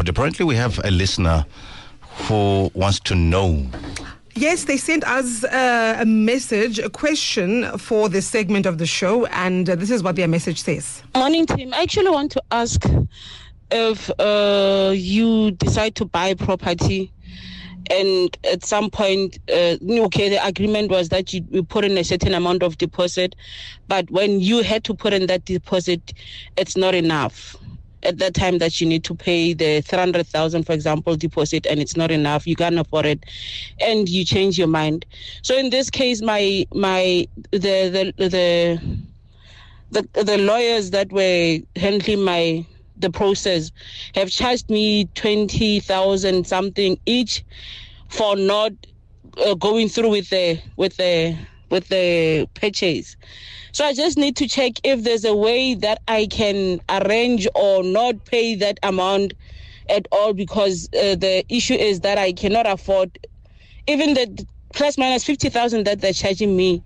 but apparently we have a listener who wants to know. Yes, they sent us a message, a question for this segment of the show, and this is what their message says. Morning, team. I actually want to ask if you decide to buy property and at some point, the agreement was that you put in a certain amount of deposit, but when you had to put in that deposit, it's not enough. At that time that you need to pay the 300,000, for example, deposit, and it's not enough, you can't afford it, and you change your mind. So in this case, the lawyers that were handling the process have charged me 20,000 something each for not going through with the purchase. So I just need to check if there's a way that I can arrange or not pay that amount at all, because the issue is that I cannot afford even the plus minus 50,000 that they're charging me.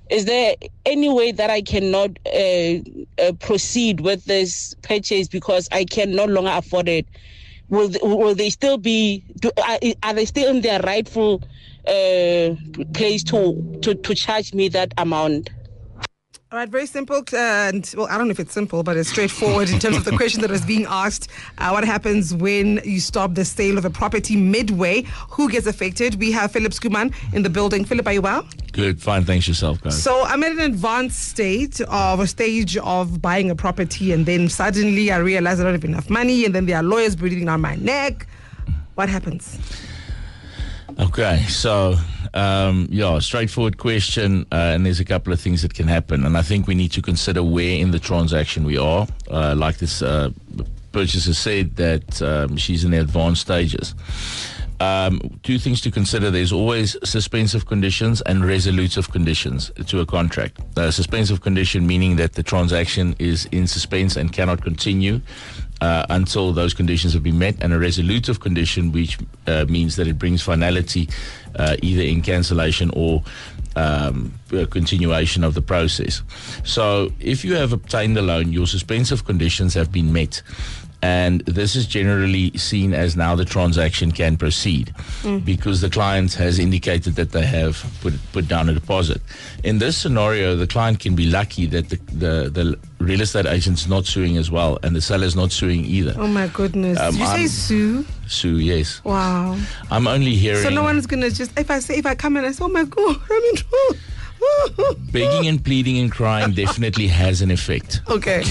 Is there any way that I cannot proceed with this purchase because I can no longer afford it? Will they still be? Are they still in their rightful place to charge me that amount? All right, very simple. And well, I don't know if it's simple, but it's straightforward in terms of the question that was being asked. What happens when you stop the sale of a property midway? Who gets affected? We have Philip Skuman in the building. Philip, are you well? Good, fine, thanks yourself, guys. So I'm at an advanced stage of buying a property, and then suddenly I realize I don't have enough money, and then there are lawyers breathing down my neck. What happens? Okay, so straightforward question, and there's a couple of things that can happen, and I think we need to consider where in the transaction we are. Like this purchaser said that she's in the advanced stages. Two things to consider. There's always suspensive conditions and resolutive conditions to a contract. Suspensive condition meaning that the transaction is in suspense and cannot continue until those conditions have been met, and a resolutive condition which means that it brings finality either in cancellation or continuation of the process. So if you have obtained a loan, your suspensive conditions have been met, and this is generally seen as now the transaction can proceed because the client has indicated that they have put down a deposit. In this scenario, the client can be lucky that the real estate agent's not suing as well, and the seller's not suing either. Oh my goodness. Did you say sue? Sue, yes. Wow. I'm only hearing... So no one's going to just... If I come and I say, oh my God, I'm in trouble. Begging and pleading and crying definitely has an effect. Okay.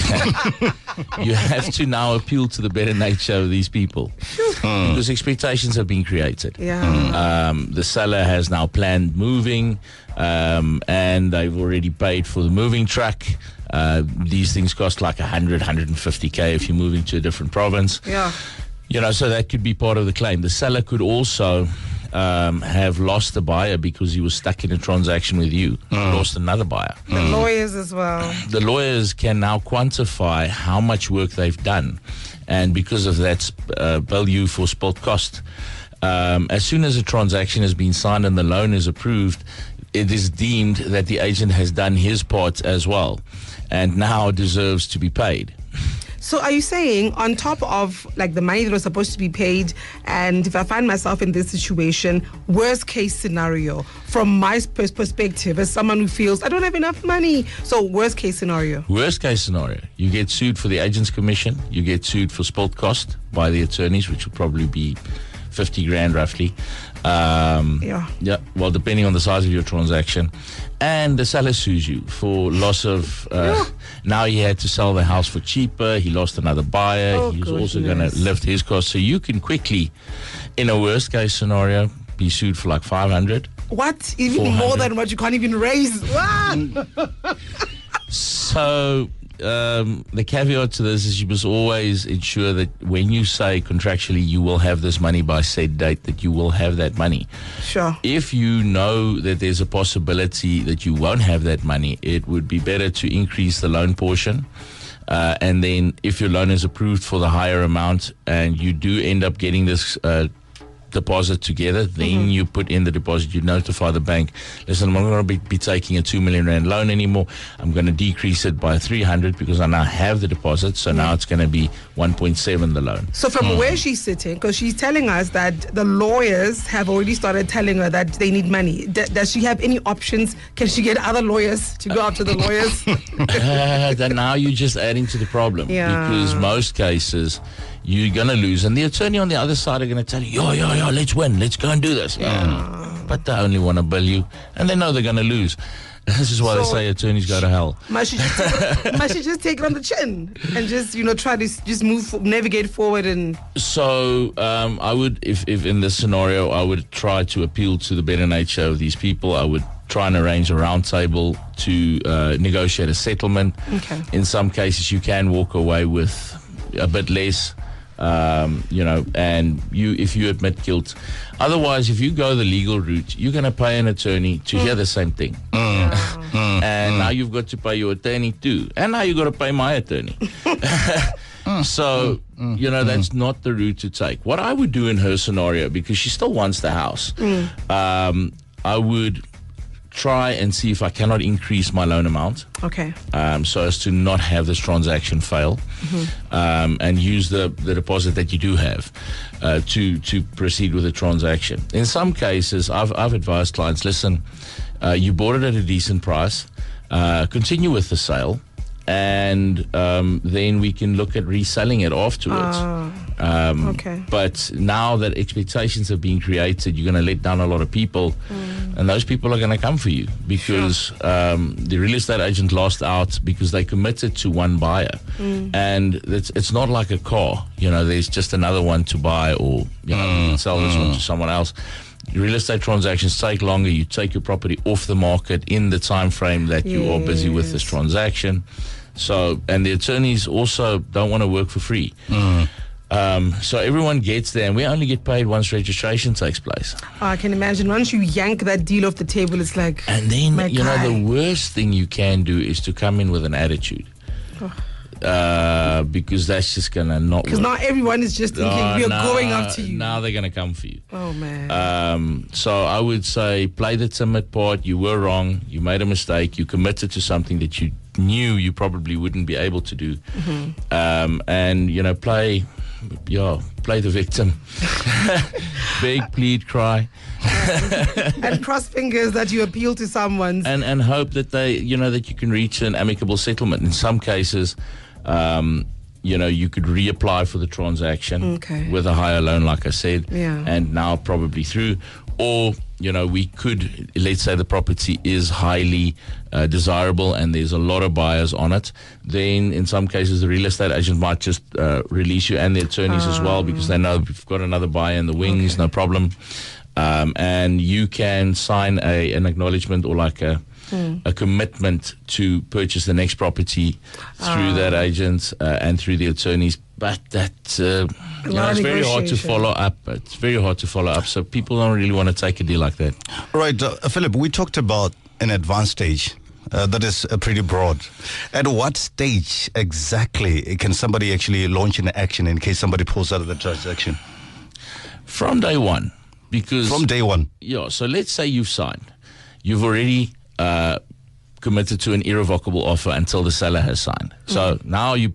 You have to now appeal to the better nature of these people because expectations have been created. Yeah. The seller has now planned moving, and they've already paid for the moving truck. These things cost like 150K if you're moving to a different province. Yeah. So that could be part of the claim. The seller could also have lost the buyer because he was stuck in a transaction with you. Lost another buyer. The lawyers as well. The lawyers can now quantify how much work they've done, and because of that, bill you for spot cost. As soon as a transaction has been signed and the loan is approved, it is deemed that the agent has done his part as well, and now deserves to be paid. So are you saying on top of like the money that was supposed to be paid, and if I find myself in this situation, worst case scenario, from my perspective as someone who feels I don't have enough money, so worst case scenario? Worst case scenario, you get sued for the agent's commission, you get sued for spot cost by the attorneys, which will probably be 50 grand roughly. Yeah, well, depending on the size of your transaction. And the seller sues you for loss of now he had to sell the house for cheaper, he lost another buyer, he was also going to lift his costs. So you can quickly, in a worst case scenario, be sued for like 500. What? Even more than what you can't even raise. So the caveat to this is you must always ensure that when you say contractually you will have this money by said date, that you will have that money. Sure. If you know that there's a possibility that you won't have that money, it would be better to increase the loan portion. And then if your loan is approved for the higher amount and you do end up getting this deposit together, then you put in the deposit, you notify the bank, listen, I'm not going to be taking a 2 million rand loan anymore. I'm going to decrease it by 300 because I now have the deposit, so now it's going to be 1.7 the loan. So from where she's sitting, because she's telling us that the lawyers have already started telling her that they need money. Does she have any options? Can she get other lawyers to go after the lawyers? Then now you're just adding to the problem, because most cases you're going to lose, and the attorney on the other side are going to tell you, yo, let's win, let's go and do this. But they only want to bill you, and they know they're going to lose. This is why they say attorneys go to hell. Must she just take it on the chin and just, try to just navigate forward? And so I would, if in this scenario, I would try to appeal to the better nature of these people. I would try and arrange a round table to negotiate a settlement. Okay. In some cases, you can walk away with a bit less. And if you admit guilt. Otherwise, if you go the legal route, you're going to pay an attorney to hear the same thing. And now you've got to pay your attorney too. And now you've got to pay my attorney. So, that's not the route to take. What I would do in her scenario, because she still wants the house, I would try and see if I cannot increase my loan amount. Okay. So as to not have this transaction fail, and use the deposit that you do have to proceed with the transaction. In some cases, I've advised clients, listen, you bought it at a decent price, continue with the sale, and then we can look at reselling it afterwards. Okay. But now that expectations are being created, you're going to let down a lot of people, and those people are going to come for you because the real estate agent lost out because they committed to one buyer, and it's not like a car. There's just another one to buy, or you can sell this one to someone else. Real estate transactions take longer. You take your property off the market in the time frame that you are busy with this transaction. So, and the attorneys also don't want to work for free. So everyone gets there, and we only get paid once registration takes place. I can imagine once you yank that deal off the table, it's like. And then the worst thing you can do is to come in with an attitude. Because that's just going to not work. Because now everyone is just thinking we're going after you. Now they're going to come for you. Oh, man. So I would say play the timid part. You were wrong. You made a mistake. You committed to something that you knew you probably wouldn't be able to do. And, play the victim. Beg, plead, cry. And cross fingers that you appeal to someone. And hope that that you can reach an amicable settlement. In some cases, you could reapply for the transaction with a higher loan, like I said, and now probably through. Or, we could, let's say the property is highly desirable and there's a lot of buyers on it. Then in some cases, the real estate agent might just release you and the attorneys as well, because they know we've got another buyer in the wings, no problem. And you can sign an acknowledgement or like a commitment to purchase the next property through that agent and through the attorneys. But that's it's very hard to follow up. It's very hard to follow up. So people don't really want to take a deal like that. Right, Philip, we talked about an advanced stage. That is pretty broad. At what stage exactly can somebody actually launch an action in case somebody pulls out of the transaction? From day one. From day one? Yeah, so let's say you've signed. You've already committed to an irrevocable offer until the seller has signed. So now if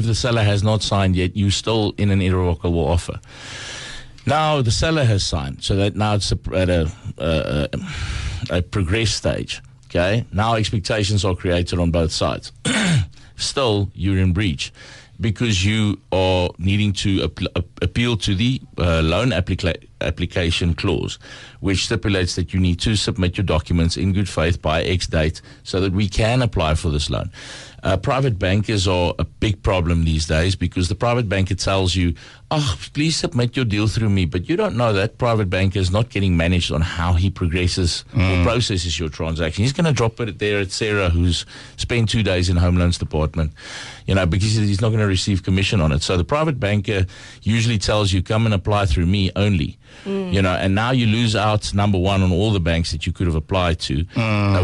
the seller has not signed yet, you're still in an irrevocable offer. Now the seller has signed, so that now it's at a progress stage. Okay, now expectations are created on both sides. Still, you're in breach because you are needing to appeal to the loan application clause, which stipulates that you need to submit your documents in good faith by X date so that we can apply for this loan. Private bankers are a big problem these days because the private banker tells you, please submit your deal through me, but you don't know that private banker is not getting managed on how he progresses or processes your transaction. He's going to drop it there at Sarah, who's spent 2 days in Home Loans Department, because he's not going to receive commission on it. So the private banker usually tells you, come and apply through me only. And now you lose out, number one, on all the banks that you could have applied to,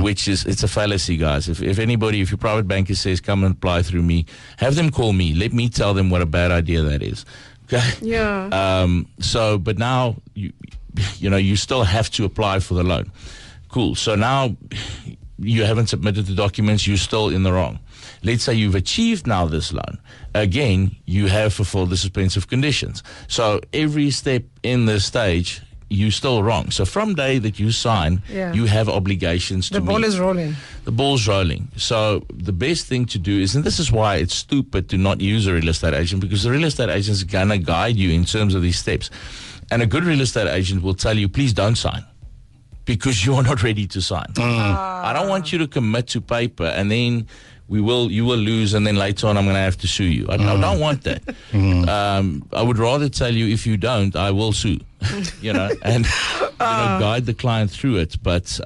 which is, it's a fallacy, guys. If your private banker says, come and apply through me, have them call me. Let me tell them what a bad idea that is. Okay. Yeah. So, but now you still have to apply for the loan. Cool. So now you haven't submitted the documents. You're still in the wrong. Let's say you've achieved now this loan. Again, you have fulfilled the suspensive conditions. So every step in this stage, you're still wrong. So from day that you sign, you have obligations to meet. The ball is rolling. The ball's rolling. So the best thing to do is, and this is why it's stupid to not use a real estate agent, because the real estate agent is going to guide you in terms of these steps. And a good real estate agent will tell you, please don't sign, because you're not ready to sign. I don't want you to commit to paper and then you will lose, and then later on I'm going to have to sue you. I don't want that. I would rather tell you, if you don't, I will sue. And guide the client through it. But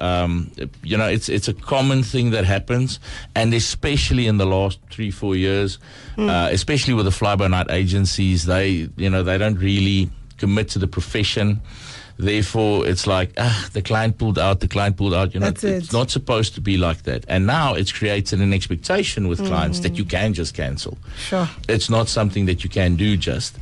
it's a common thing that happens, and especially in the last 3-4 years, especially with the fly-by-night agencies, they don't really commit to the profession. Therefore, it's like, the client pulled out. It's not supposed to be like that. And now it's created an expectation with clients that you can just cancel. Sure. It's not something that you can do just.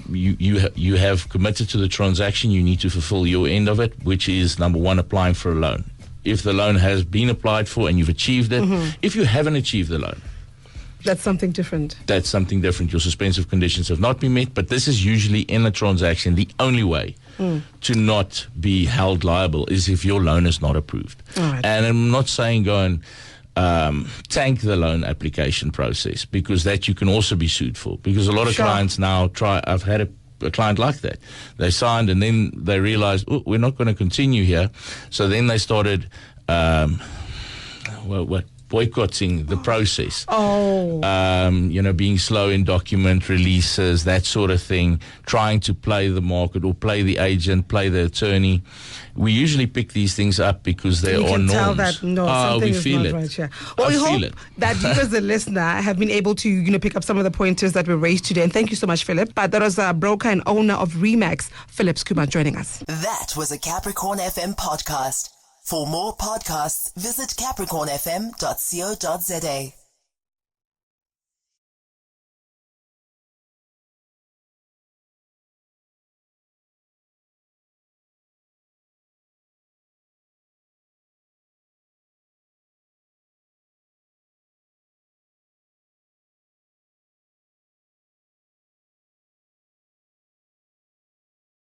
You have committed to the transaction. You need to fulfill your end of it, which is, number one, applying for a loan. If the loan has been applied for and you've achieved it, if you haven't achieved the loan, that's something different. That's something different. Your suspensive conditions have not been met, but this is usually in a transaction the only way to not be held liable is if your loan is not approved. Right. And I'm not saying go and tank the loan application process, because that you can also be sued for. Because a lot of clients now I've had a client like that. They signed and then they realized, we're not going to continue here. So then they started, boycotting the process. Being slow in document releases, that sort of thing, trying to play the market or play the agent, play the attorney. We usually pick these things up because there are norms. Tell that something is not right here. Well, we hope that you as a listener have been able to pick up some of the pointers that were raised today. And thank you so much, Philip. But that was a broker and owner of REMAX, Philip Skuma, joining us. That was a Capricorn FM podcast. For more podcasts, visit capricornfm.co.za.